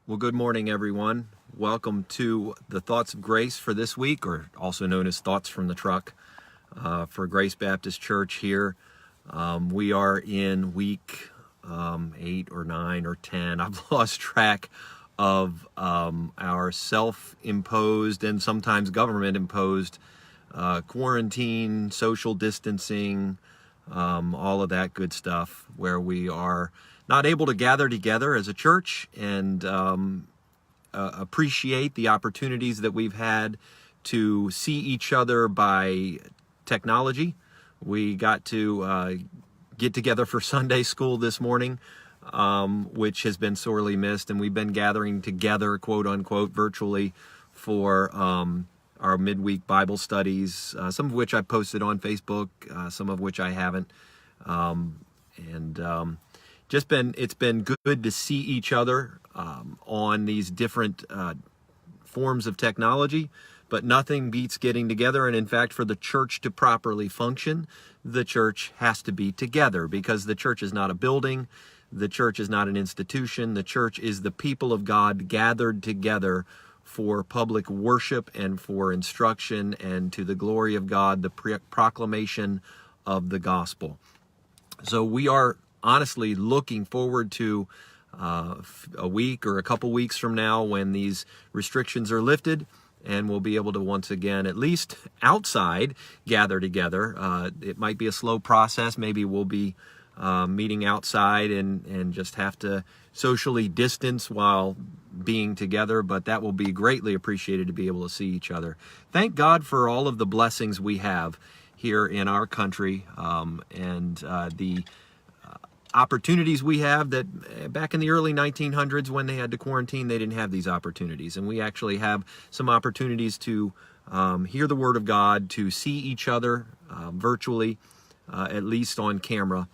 Well, good morning, everyone. Welcome to the Thoughts of Grace for this week, or also known as Thoughts from the Truck, for Grace Baptist Church here. We are in week 8 or 9 or 10. I've lost track of our self-imposed and sometimes government-imposed quarantine, social distancing, all of that good stuff, where we are not able to gather together as a church and appreciate the opportunities that we've had to see each other by technology. We got to get together for Sunday school this morning, which has been sorely missed, and we've been gathering together, quote unquote, virtually for our midweek Bible studies, some of which I posted on Facebook, some of which I haven't. It's been good to see each other on these different forms of technology, but nothing beats getting together. And in fact, for the church to properly function, the church has to be together, because the church is not a building. The church is not an institution. The church is the people of God gathered together for public worship and for instruction and to the glory of God, the proclamation of the gospel. So we are honestly looking forward to a week or a couple weeks from now when these restrictions are lifted, and we'll be able to once again, at least outside, gather together. It might be a slow process. Maybe we'll be meeting outside and just have to socially distance while being together, but that will be greatly appreciated to be able to see each other. Thank God for all of the blessings we have here in our country, and the opportunities we have that back in the early 1900s, when they had to quarantine, they didn't have these opportunities. And we actually have some opportunities to hear the Word of God, to see each other virtually, at least on camera,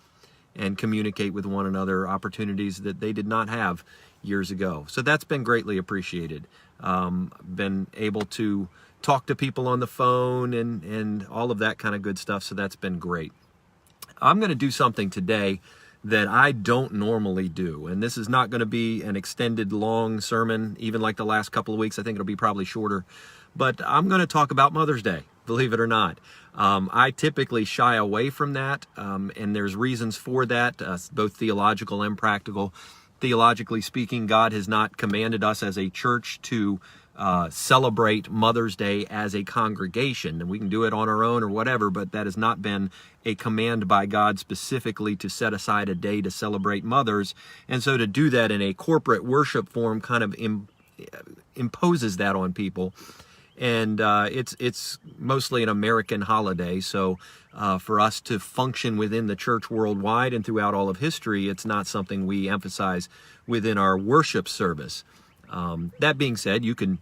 and communicate with one another, opportunities that they did not have years ago. So that's been greatly appreciated. Been able to talk to people on the phone and all of that kind of good stuff. So that's been great. I'm going to do something today that I don't normally do. And this is not going to be an extended, long sermon, even like the last couple of weeks. I think it'll be probably shorter. But I'm going to talk about Mother's Day, believe it or not. I typically shy away from that, and there's reasons for that, both theological and practical. Theologically speaking, God has not commanded us as a church to celebrate Mother's Day as a congregation, and we can do it on our own or whatever, but that has not been a command by God specifically to set aside a day to celebrate mothers. And so to do that in a corporate worship form kind of imposes that on people. And it's mostly an American holiday, so for us to function within the church worldwide and throughout all of history, it's not something we emphasize within our worship service. That being said, you can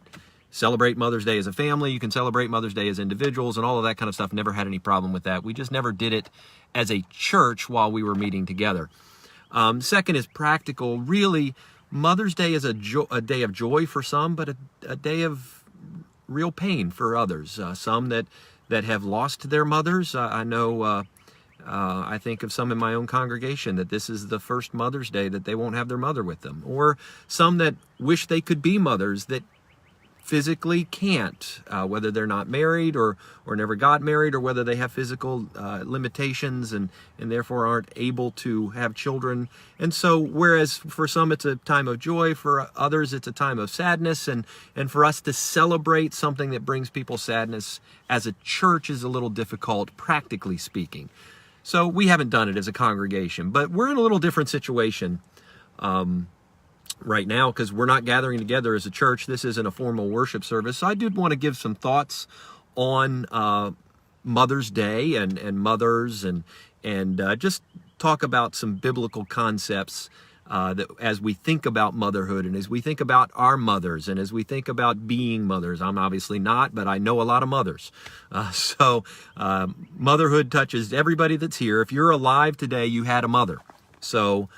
celebrate Mother's Day as a family, you can celebrate Mother's Day as individuals, and all of that kind of stuff. Never had any problem with that. We just never did it as a church while we were meeting together. Second is practical. Really, Mother's Day is a day of joy for some, but a day of real pain for others. Some that have lost their mothers. I know, I think of some in my own congregation that this is the first Mother's Day that they won't have their mother with them. Or some that wish they could be mothers that physically can't, whether they're not married or never got married, or whether they have physical limitations and therefore aren't able to have children. And so whereas for some it's a time of joy, for others it's a time of sadness, and for us to celebrate something that brings people sadness as a church is a little difficult, practically speaking. So we haven't done it as a congregation, but we're in a little different situation right now, because we're not gathering together as a church. This isn't a formal worship service. So I did want to give some thoughts on Mother's Day and mothers, and just talk about some biblical concepts that as we think about motherhood, and as we think about our mothers, and as we think about being mothers. I'm obviously not, but I know a lot of mothers. So motherhood touches everybody that's here. If you're alive today, you had a mother. So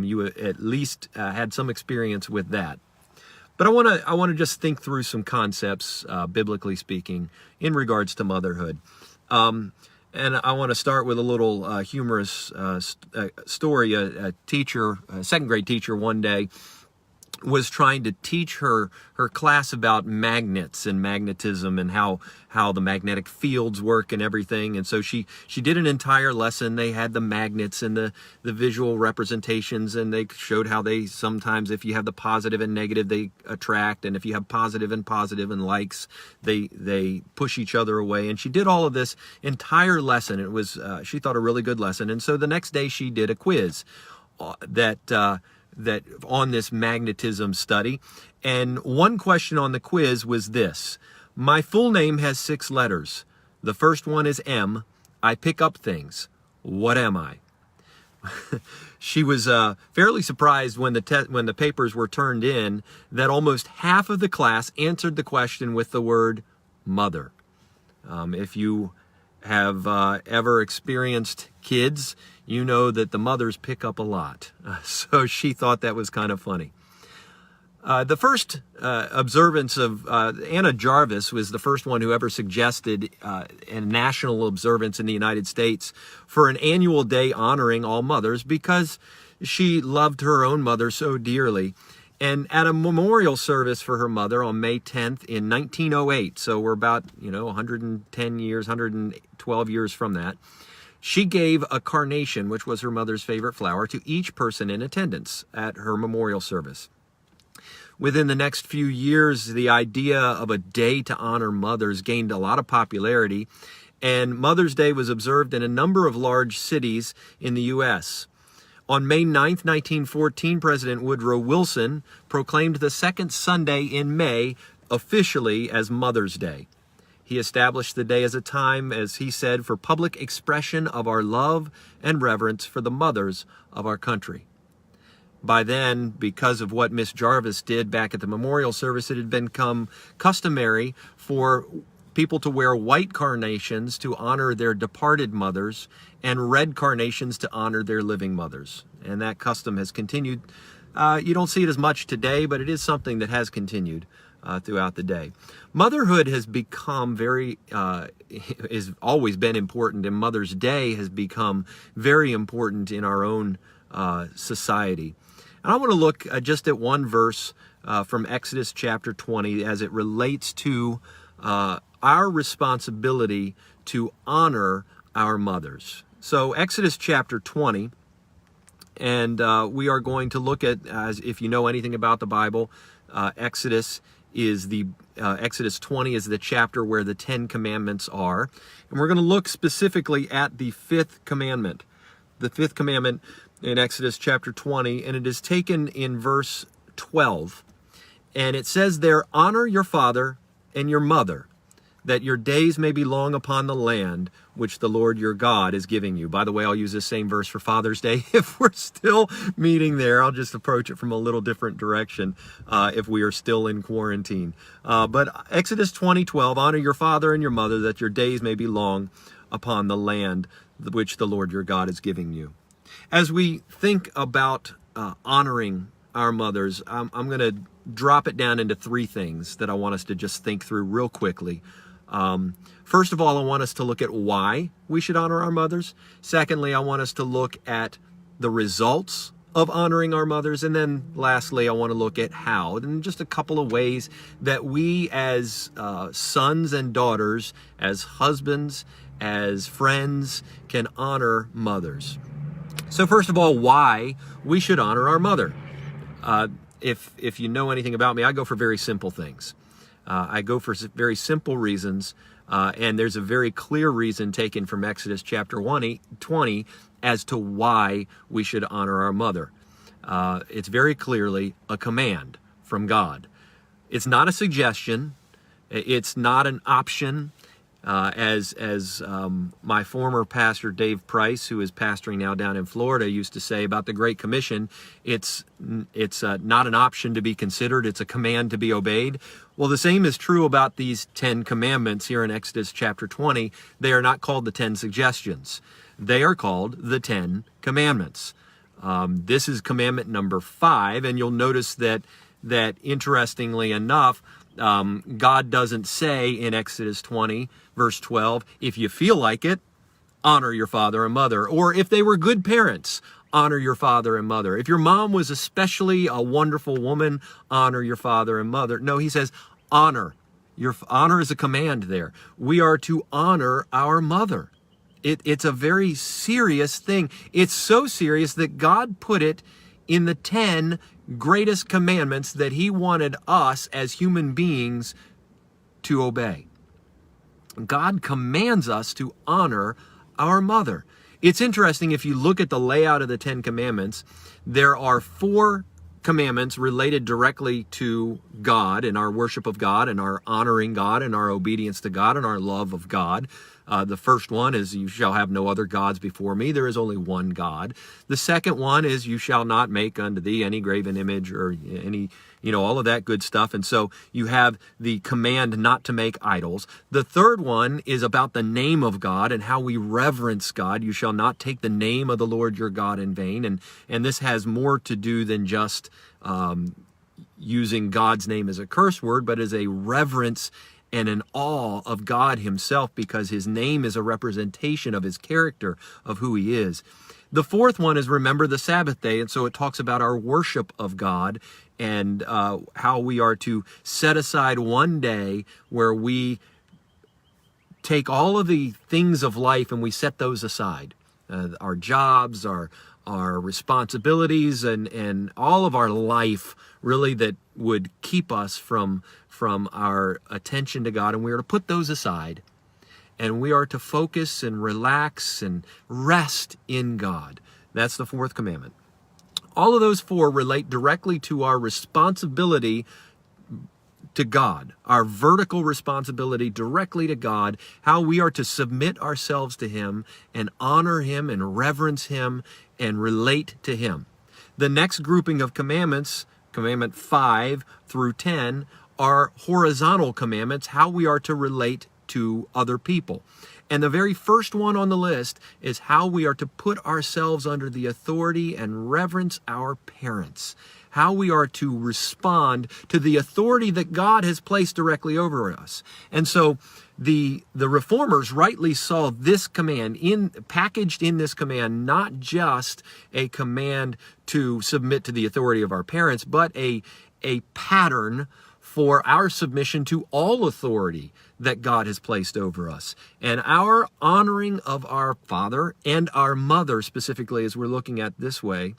you at least had some experience with that. But I want to just think through some concepts, biblically speaking, in regards to motherhood. And I want to start with a little humorous story. A teacher, a second grade teacher, one day was trying to teach her class about magnets and magnetism and how the magnetic fields work and everything. And so she did an entire lesson. They had the magnets and the visual representations, and they showed how they sometimes, if you have the positive and negative, they attract, and if you have positive and likes, they push each other away. And she did all of this entire lesson. It was she thought a really good lesson. And so the next day she did a quiz that on this magnetism study. And one question on the quiz was this: my full name has 6 letters. The first one is M. I pick up things. What am I? She was fairly surprised when the papers were turned in that almost half of the class answered the question with the word mother. If you have ever experienced kids, you know that the mothers pick up a lot. So she thought that was kind of funny. The first observance of Anna Jarvis was the first one who ever suggested a national observance in the United States for an annual day honoring all mothers, because she loved her own mother so dearly. And at a memorial service for her mother on May 10th in 1908, so we're about 110 years, 112 years from that, she gave a carnation, which was her mother's favorite flower, to each person in attendance at her memorial service. Within the next few years, the idea of a day to honor mothers gained a lot of popularity, and Mother's Day was observed in a number of large cities in the U.S. On May 9th, 1914, President Woodrow Wilson proclaimed the second Sunday in May officially as Mother's Day. He established the day as a time, as he said, for public expression of our love and reverence for the mothers of our country. By then, because of what Miss Jarvis did back at the memorial service, it had become customary for people to wear white carnations to honor their departed mothers and red carnations to honor their living mothers. And that custom has continued. You don't see it as much today, but it is something that has continued throughout the day. Motherhood has become has always been important, and Mother's Day has become very important in our own society. And I want to look just at one verse from Exodus chapter 20 as it relates to our responsibility to honor our mothers. So Exodus chapter 20, and we are going to look at, as if you know anything about the Bible, Exodus 20 is the chapter where the 10 commandments are. And we're going to look specifically at the 5th commandment. The 5th commandment in Exodus chapter 20, and it is taken in verse 12. And it says there, honor your father and your mother, that your days may be long upon the land which the Lord your God is giving you. By the way, I'll use this same verse for Father's Day. If we're still meeting there, I'll just approach it from a little different direction if we are still in quarantine. But Exodus 20:12, honor your father and your mother, that your days may be long upon the land which the Lord your God is giving you. As we think about honoring our mothers, I'm going to drop it down into 3 things that I want us to just think through real quickly. First of all, I want us to look at why we should honor our mothers. Secondly, I want us to look at the results of honoring our mothers. And then lastly, I want to look at how, and just a couple of ways that we as sons and daughters, as husbands, as friends, can honor mothers. So first of all, why we should honor our mother. If you know anything about me, I go for very simple things. I go for very simple reasons, and there's a very clear reason taken from Exodus chapter 20 as to why we should honor our mother. It's very clearly a command from God. It's not a suggestion. It's not an option. As my former pastor, Dave Price, who is pastoring now down in Florida, used to say about the Great Commission, it's not an option to be considered, it's a command to be obeyed. Well, the same is true about these 10 commandments here in Exodus chapter 20. They are not called the 10 suggestions. They are called the 10 commandments. This is commandment number 5, and you'll notice that interestingly enough, God doesn't say in Exodus 20, verse 12, if you feel like it, honor your father and mother. Or if they were good parents, honor your father and mother. If your mom was especially a wonderful woman, honor your father and mother. No, he says honor. Your honor is a command there. We are to honor our mother. It's a very serious thing. It's so serious that God put it in the 10 greatest commandments that he wanted us as human beings to obey. God commands us to honor our mother. It's interesting, if you look at the layout of the 10 commandments, there are 4 commandments related directly to God and our worship of God and our honoring God and our obedience to God and our love of God. The first one is, you shall have no other gods before me. There is only one God. The second one is, you shall not make unto thee any graven image or any, all of that good stuff. And so you have the command not to make idols. The third one is about the name of God and how we reverence God. You shall not take the name of the Lord your God in vain. And this has more to do than just using God's name as a curse word, but as a reverence and an awe of God himself, because his name is a representation of his character, of who he is. The fourth one is remember the Sabbath day. And so it talks about our worship of God and how we are to set aside one day where we take all of the things of life and we set those aside. Our jobs, our responsibilities, and all of our life, really, that would keep us from our attention to God. And we are to put those aside. And we are to focus and relax and rest in God. That's the fourth commandment. All of those 4 relate directly to our responsibility to God, our vertical responsibility directly to God, how we are to submit ourselves to him and honor him and reverence him and relate to him. The next grouping of commandments, commandment 5 through 10, are horizontal commandments, how we are to relate to other people. And the very first one on the list is how we are to put ourselves under the authority and reverence our parents. How we are to respond to the authority that God has placed directly over us. And so the reformers rightly saw this command packaged in this command, not just a command to submit to the authority of our parents, but a pattern for our submission to all authority that God has placed over us. And our honoring of our father and our mother, specifically, as we're looking at this way,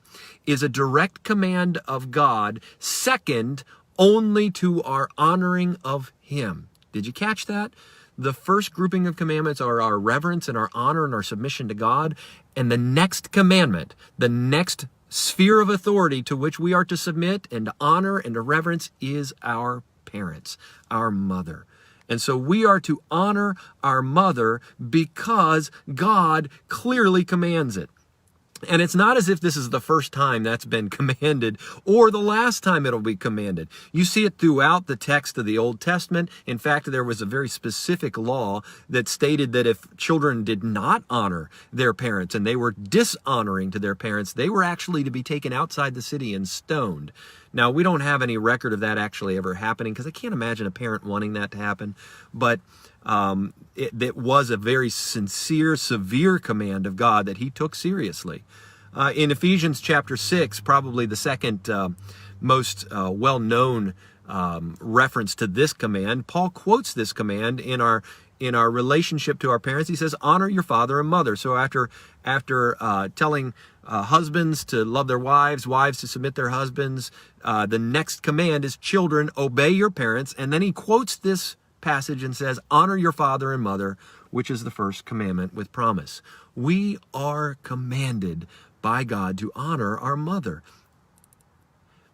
is a direct command of God, second only to our honoring of him. Did you catch that? The first grouping of commandments are our reverence and our honor and our submission to God. And the next commandment, the next sphere of authority to which we are to submit and to honor and to reverence, is our parents, our mother. And so we are to honor our mother because God clearly commands it. And it's not as if this is the first time that's been commanded or the last time it'll be commanded. You see it throughout the text of the Old Testament. In fact, there was a very specific law that stated that if children did not honor their parents and they were dishonoring to their parents, they were actually to be taken outside the city and stoned. Now, we don't have any record of that actually ever happening, because I can't imagine a parent wanting that to happen. But it was a very sincere, severe command of God that he took seriously. In Ephesians chapter 6, probably the second most well-known reference to this command, Paul quotes this command in our relationship to our parents. He says, honor your father and mother. So after telling husbands to love their wives, wives to submit their husbands, the next command is, children, obey your parents. And then he quotes this passage and says, honor your father and mother, which is the first commandment with promise. We are commanded by God to honor our mother.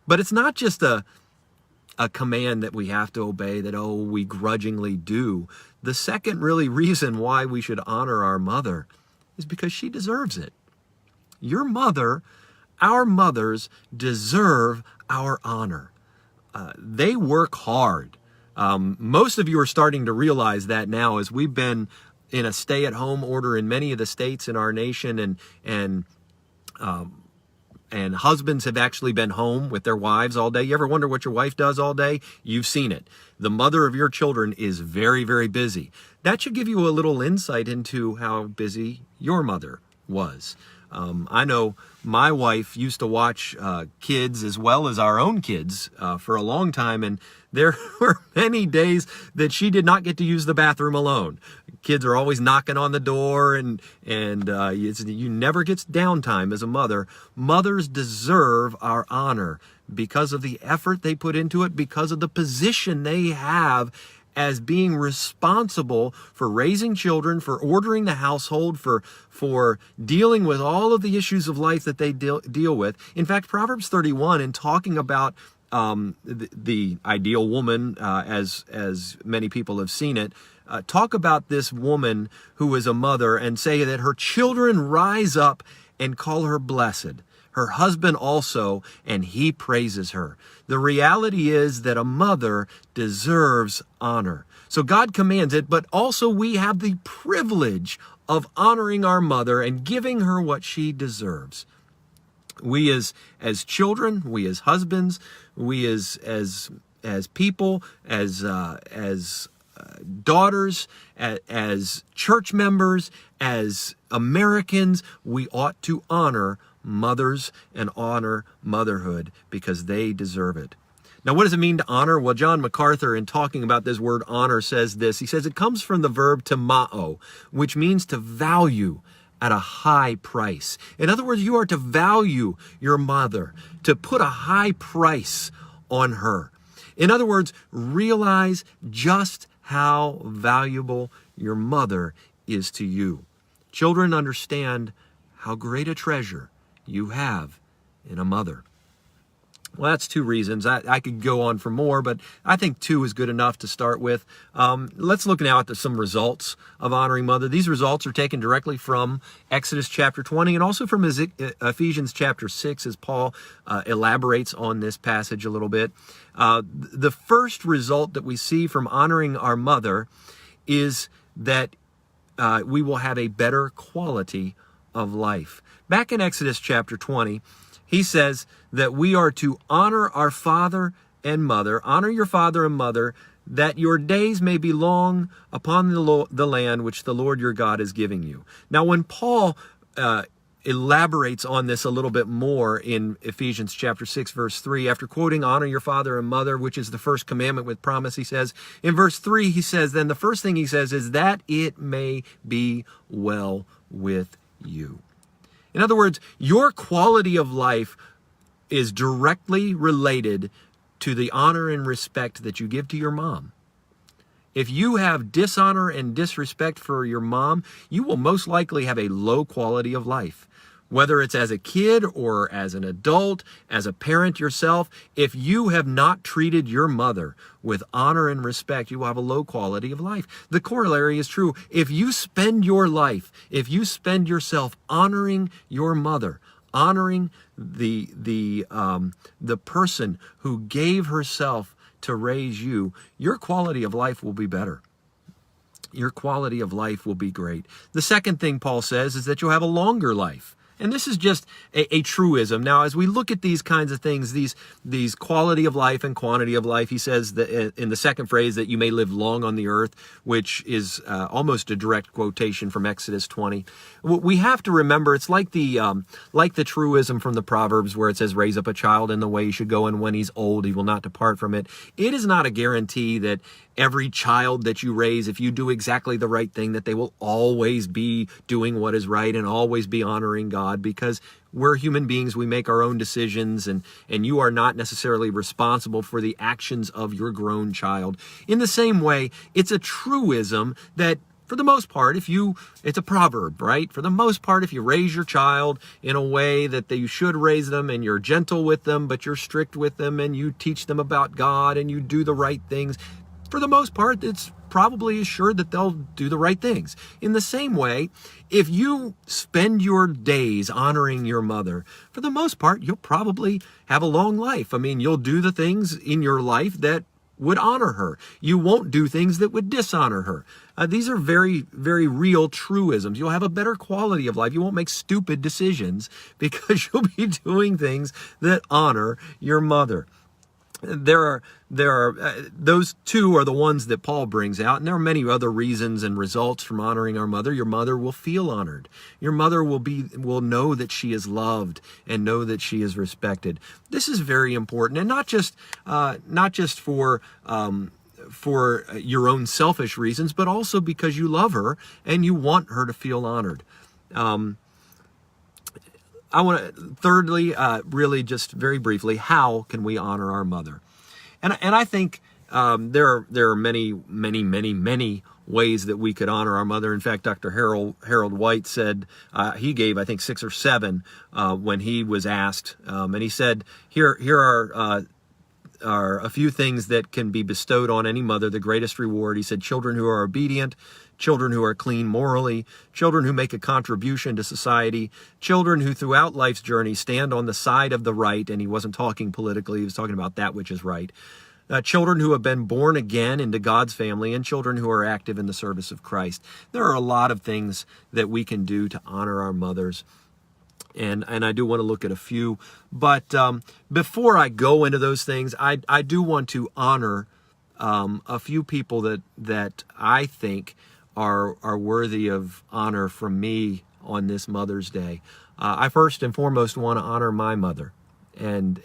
But it's not just a command that we have to obey, that, we grudgingly do. The second really reason why we should honor our mother is because she deserves it. Your mother, our mothers, deserve our honor. They work hard. Most of you are starting to realize that now, as we've been in a stay-at-home order in many of the states in our nation, and husbands have actually been home with their wives all day. You ever wonder what your wife does all day? You've seen it. The mother of your children is very, very busy. That should give you a little insight into how busy your mother was. I know My wife used to watch kids as well as our own kids for a long time, and there were many days that she did not get to use the bathroom alone. Kids are always knocking on the door, and you never get downtime as a mother. Mothers deserve our honor because of the effort they put into it, because of the position they have as being responsible for raising children, for ordering the household, for dealing with all of the issues of life that they deal with. In fact, Proverbs 31, in talking about the ideal woman, as many people have seen it, talk about this woman who is a mother and say that her children rise up and call her blessed. Her husband also, and he praises her. The reality is that a mother deserves honor. So God commands it, but also we have the privilege of honoring our mother and giving her what she deserves. We as children, we as husbands, we as people, as daughters, as church members, as Americans, we ought to honor mothers and honor motherhood because they deserve it. Now, what does it mean to honor? Well, John MacArthur, in talking about this word honor, says this. He says it comes from the verb timao, which means to value at a high price. In other words, you are to value your mother, to put a high price on her. In other words, realize just how valuable your mother is to you. Children, understand how great a treasure you have in a mother. Well, that's two reasons. I could go on for more, but I think two is good enough to start with. Let's look now at some results of honoring mother. These results are taken directly from Exodus chapter 20 and also from Ephesians chapter 6 as Paul elaborates on this passage a little bit. The first result that we see from honoring our mother is that we will have a better quality of life. Back in Exodus chapter 20, he says that we are to honor our father and mother, honor your father and mother, that your days may be long upon the land which the Lord your God is giving you. Now, when Paul elaborates on this a little bit more in Ephesians chapter 6, verse 3, after quoting honor your father and mother, which is the first commandment with promise, he says, in verse 3, he says, then the first thing he says is that it may be well with you. In other words, your quality of life is directly related to the honor and respect that you give to your mom. If you have dishonor and disrespect for your mom, you will most likely have a low quality of life. Whether it's as a kid or as an adult, as a parent yourself, if you have not treated your mother with honor and respect, you will have a low quality of life. The corollary is true. If you spend your life, if you spend yourself honoring your mother, honoring the person who gave herself to raise you, your quality of life will be better. Your quality of life will be great. The second thing Paul says is that you'll have a longer life. And this is just a truism. Now, as we look at these kinds of things, these quality of life and quantity of life, he says that in the second phrase that you may live long on the earth, which is almost a direct quotation from Exodus 20. We have to remember it's like the truism from the Proverbs where it says, raise up a child in the way he should go, and when he's old, he will not depart from it. It is not a guarantee that every child that you raise, if you do exactly the right thing, that they will always be doing what is right and always be honoring God, because we're human beings. We make our own decisions, and you are not necessarily responsible for the actions of your grown child. In the same way, it's a truism that for the most part, it's a proverb, right? For the most part, if you raise your child in a way that you should raise them, and you're gentle with them, but you're strict with them, and you teach them about God, and you do the right things, for the most part, it's probably assured that they'll do the right things. In the same way, if you spend your days honoring your mother, for the most part, you'll probably have a long life. I mean, you'll do the things in your life that would honor her. You won't do things that would dishonor her. These are very, very real truisms. You'll have a better quality of life. You won't make stupid decisions because you'll be doing things that honor your mother. there are those two are the ones that Paul brings out, and there are many other reasons and results from honoring our mother. Your mother will feel honored. Your mother will know that she is loved and know that she is respected. This is very important, and not just for your own selfish reasons, but also because you love her and you want her to feel honored. I want to, thirdly, really just very briefly, how can we honor our mother? And I think there are many ways that we could honor our mother. In fact, Dr. Harold White said, he gave, I think, 6 or 7 when he was asked. And he said, here are a few things that can be bestowed on any mother, the greatest reward. He said, children who are obedient, children who are clean morally, children who make a contribution to society, children who throughout life's journey stand on the side of the right, and he wasn't talking politically, he was talking about that which is right, children who have been born again into God's family, and children who are active in the service of Christ. There are a lot of things that we can do to honor our mothers. And I do want to look at a few, but before I go into those things, I do want to honor a few people that I think are worthy of honor from me on this Mother's Day. I first and foremost want to honor my mother and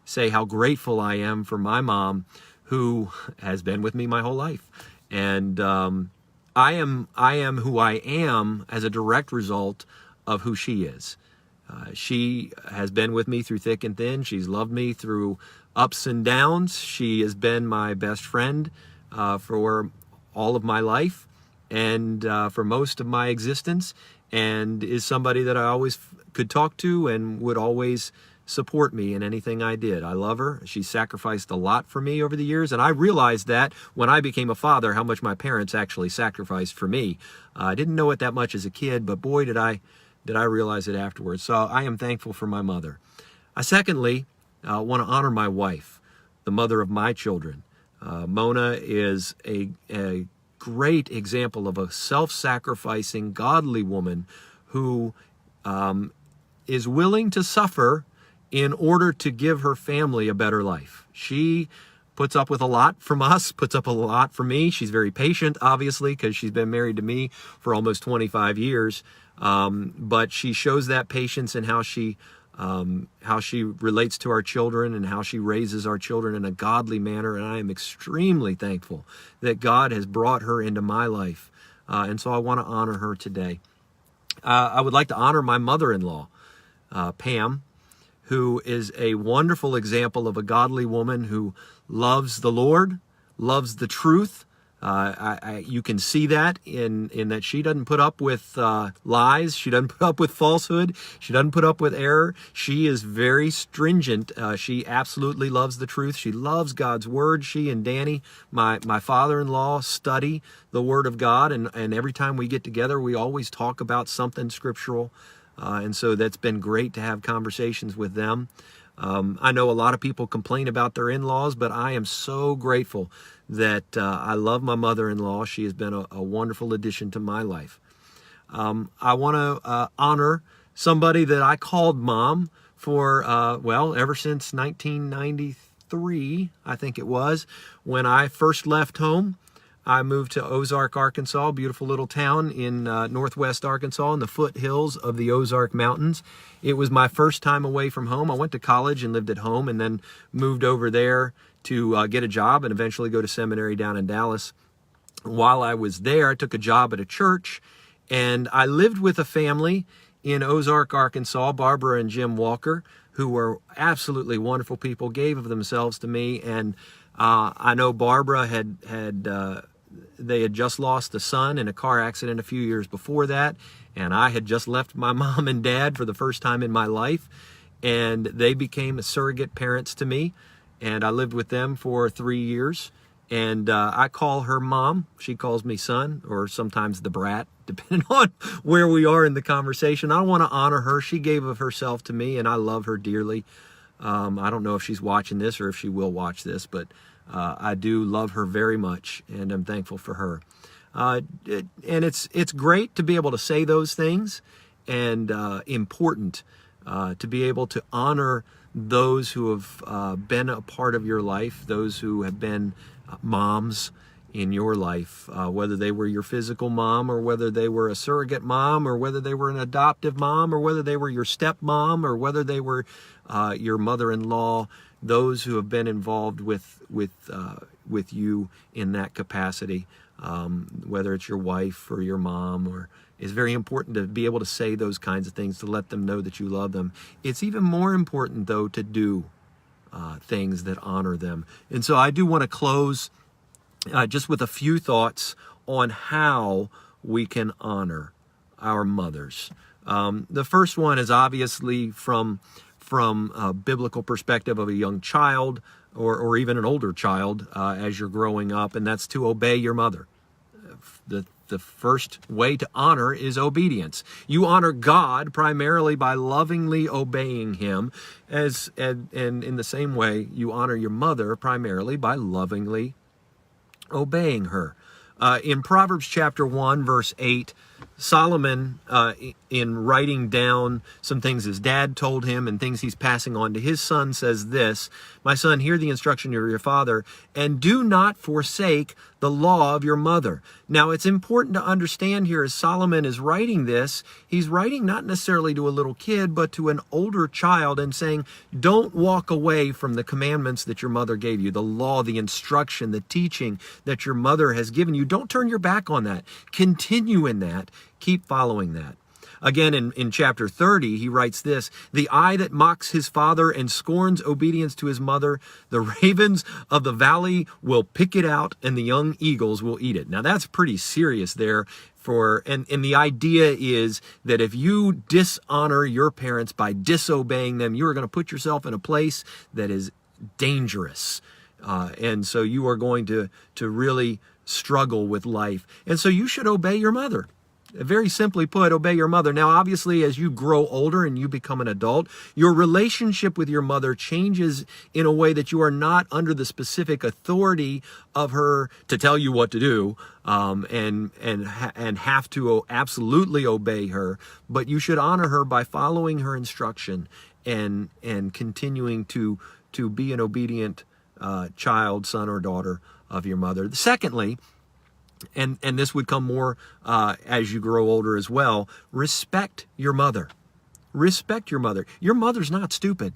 say how grateful I am for my mom, who has been with me my whole life. And I am who I am as a direct result of who she is. She has been with me through thick and thin. She's loved me through ups and downs. She has been my best friend for all of my life and for most of my existence, and is somebody that I always could talk to and would always support me in anything I did. I love her. She sacrificed a lot for me over the years, and I realized that when I became a father, how much my parents actually sacrificed for me. I didn't know it that much as a kid, but boy, did I realize it afterwards. So I am thankful for my mother. I secondly want to honor my wife, the mother of my children. Mona is a great example of a self-sacrificing, godly woman who is willing to suffer in order to give her family a better life. She puts up with a lot from us, puts up a lot for me. She's very patient, obviously, because she's been married to me for almost 25 years. But she shows that patience in how she relates to our children and how she raises our children in a godly manner. And I am extremely thankful that God has brought her into my life. And so I want to honor her today. I would like to honor my mother-in-law, Pam, who is a wonderful example of a godly woman who loves the Lord, loves the truth. You can see that in that she doesn't put up with lies. She doesn't put up with falsehood. She doesn't put up with error. She is very stringent. She absolutely loves the truth. She loves God's word. She and Danny, my father-in-law, study the word of God. And every time we get together, we always talk about something scriptural. And so that's been great to have conversations with them. I know a lot of people complain about their in-laws, but I am so grateful that I love my mother-in-law. She has been a wonderful addition to my life. I want to honor somebody that I called mom for, ever since 1993, I think it was, when I first left home. I moved to Ozark, Arkansas, beautiful little town in northwest Arkansas in the foothills of the Ozark Mountains. It was my first time away from home. I went to college and lived at home and then moved over there to get a job and eventually go to seminary down in Dallas. While I was there, I took a job at a church, and I lived with a family in Ozark, Arkansas, Barbara and Jim Walker, who were absolutely wonderful people, gave of themselves to me. And I know Barbara they had just lost a son in a car accident a few years before that, and I had just left my mom and dad for the first time in my life, and they became surrogate parents to me, and I lived with them for 3 years, and I call her mom. She calls me son, or sometimes the brat, depending on where we are in the conversation. I want to honor her. She gave of herself to me, and I love her dearly. I don't know if she's watching this or if she will watch this, but I do love her very much, and I'm thankful for her. And it's great to be able to say those things, and important to be able to honor those who have been a part of your life, those who have been moms in your life, whether they were your physical mom or whether they were a surrogate mom or whether they were an adoptive mom or whether they were your stepmom or whether they were your mother-in-law, those who have been involved with you in that capacity, whether it's your wife or your mom, or it's very important to be able to say those kinds of things to let them know that you love them. It's even more important, though, to do things that honor them. And so I do want to close just with a few thoughts on how we can honor our mothers. The first one is obviously from a biblical perspective of a young child or even an older child as you're growing up, and that's to obey your mother. The first way to honor is obedience. You honor God primarily by lovingly obeying Him, and in the same way, you honor your mother primarily by lovingly obeying her. In Proverbs chapter 1, verse 8, Solomon, in writing down some things his dad told him and things he's passing on to his son, says this: "My son, hear the instruction of your father, and do not forsake the law of your mother." Now, it's important to understand here, as Solomon is writing this, he's writing not necessarily to a little kid, but to an older child, and saying, don't walk away from the commandments that your mother gave you, the law, the instruction, the teaching that your mother has given you. Don't turn your back on that. Continue in that. Keep following that. Again, in chapter 30, he writes this: "The eye that mocks his father and scorns obedience to his mother, the ravens of the valley will pick it out, and the young eagles will eat it." Now, that's pretty serious there. And the idea is that if you dishonor your parents by disobeying them, you are going to put yourself in a place that is dangerous. And so you are going to really struggle with life. And so you should obey your mother. Very simply put, obey your mother. Now, obviously, as you grow older and you become an adult, your relationship with your mother changes in a way that you are not under the specific authority of her to tell you what to do, and have to absolutely obey her. But you should honor her by following her instruction and continuing to be an obedient child, son, or daughter of your mother. Secondly, and this would come more as you grow older as well, respect your mother. Respect your mother. Your mother's not stupid.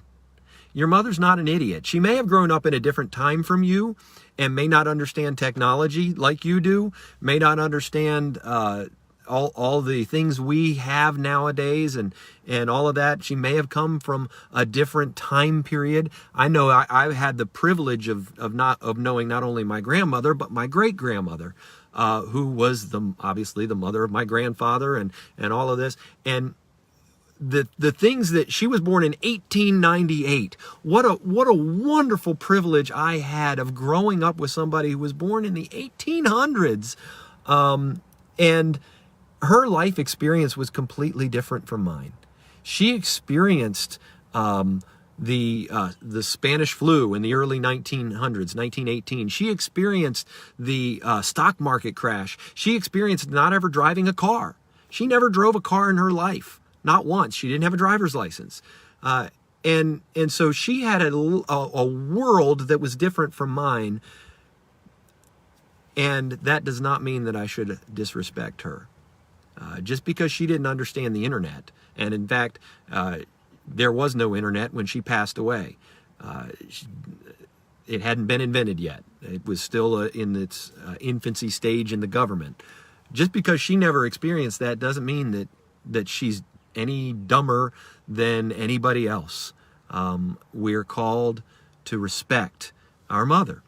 Your mother's not an idiot. She may have grown up in a different time from you and may not understand technology like you do, may not understand all the things we have nowadays and all of that. She may have come from a different time period. I know I had the privilege of knowing not only my grandmother, but my great-grandmother, who was obviously the mother of my grandfather and all of this. And the things that she was born in 1898. What a wonderful privilege I had of growing up with somebody who was born in the 1800s. And her life experience was completely different from mine. She experienced the Spanish flu in the early 1900s, 1918. She experienced the stock market crash. She experienced not ever driving a car. She never drove a car in her life, not once. She didn't have a driver's license. And so she had a world that was different from mine. And that does not mean that I should disrespect her. Just because she didn't understand the internet. And in fact, there was no internet when she passed away. It hadn't been invented yet. It was still in its infancy stage in the government. Just because she never experienced that doesn't mean that she's any dumber than anybody else. We're called to respect our mother.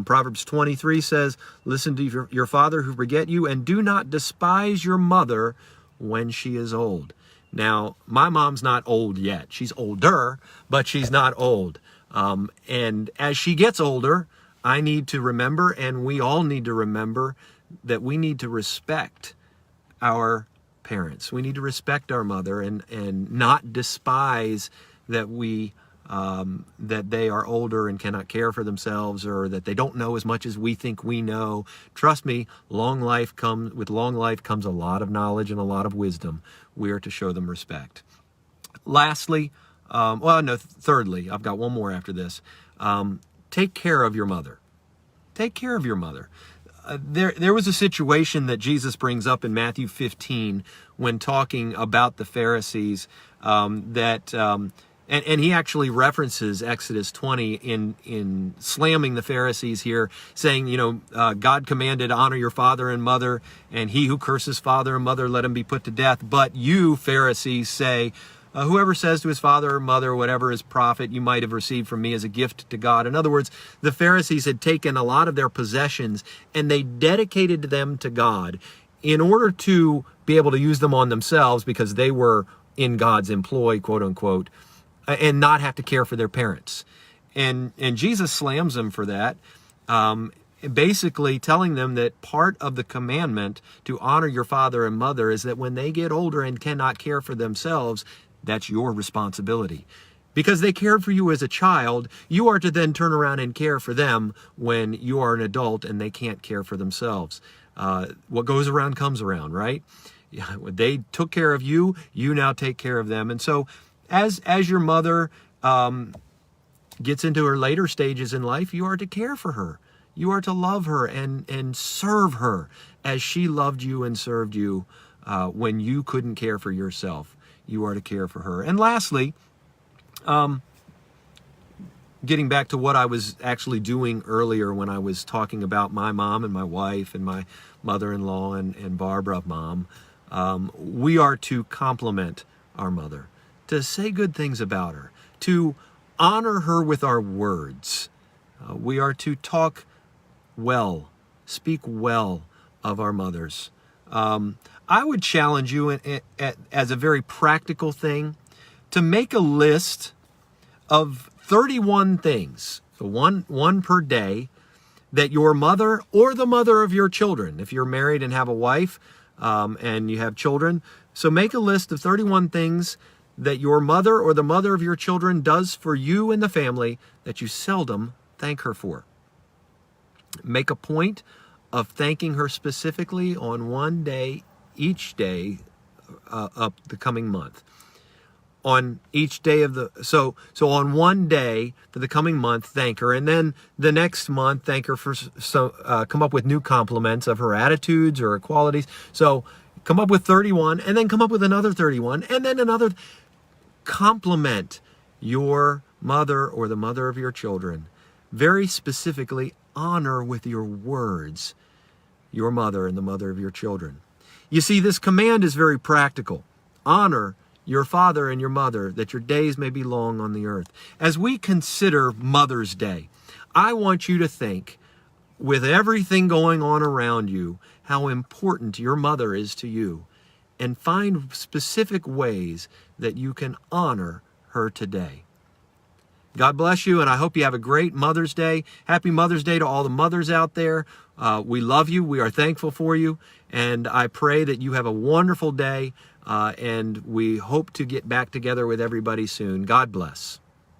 Proverbs 23 says, "Listen to your father who beget you, and do not despise your mother when she is old." Now, my mom's not old yet. She's older, but she's not old. And as she gets older, I need to remember, and we all need to remember, that we need to respect our parents. We need to respect our mother and not despise that that they are older and cannot care for themselves, or that they don't know as much as we think we know. Trust me, with long life comes a lot of knowledge and a lot of wisdom. We are to show them respect. Lastly, Thirdly, I've got one more after this. Take care of your mother. Take care of your mother. There was a situation that Jesus brings up in Matthew 15 when talking about the Pharisees, and he actually references Exodus 20 in slamming the Pharisees here, saying, God commanded, honor your father and mother, and he who curses father and mother, let him be put to death. But you, Pharisees, say, whoever says to his father or mother, whatever is profit you might have received from me as a gift to God. In other words, the Pharisees had taken a lot of their possessions and they dedicated them to God in order to be able to use them on themselves because they were in God's employ, quote unquote, and not have to care for their parents. And Jesus slams them for that, basically telling them that part of the commandment to honor your father and mother is that when they get older and cannot care for themselves, that's your responsibility. Because they cared for you as a child, you are to then turn around and care for them when you are an adult and they can't care for themselves. What goes around comes around, right? They took care of you, you now take care of them. And so as your mother gets into her later stages in life, you are to care for her. You are to love her and serve her as she loved you and served you when you couldn't care for yourself. You are to care for her. And lastly, getting back to what I was actually doing earlier when I was talking about my mom and my wife and my mother-in-law and Barbara mom, we are to compliment our mother, to say good things about her, to honor her with our words. We are to talk well, speak well of our mothers. I would challenge you as a very practical thing to make a list of 31 things, so one per day, that your mother or the mother of your children, if you're married and have a wife and you have children, so make a list of 31 things that your mother or the mother of your children does for you and the family that you seldom thank her for. Make a point of thanking her specifically on one day, each day of the coming month. On each day of so on one day for the coming month, thank her, and then the next month, thank her for come up with new compliments of her attitudes or her qualities. So come up with 31, and then come up with another 31, and then another. Compliment your mother or the mother of your children. Very specifically, honor with your words your mother and the mother of your children. You see, this command is very practical. Honor your father and your mother, that your days may be long on the earth. As we consider Mother's Day, I want you to think, with everything going on around you, how important your mother is to you, and find specific ways that you can honor her today. God bless you, and I hope you have a great Mother's Day. Happy Mother's Day to all the mothers out there. We love you. We are thankful for you, and I pray that you have a wonderful day, and we hope to get back together with everybody soon. God bless.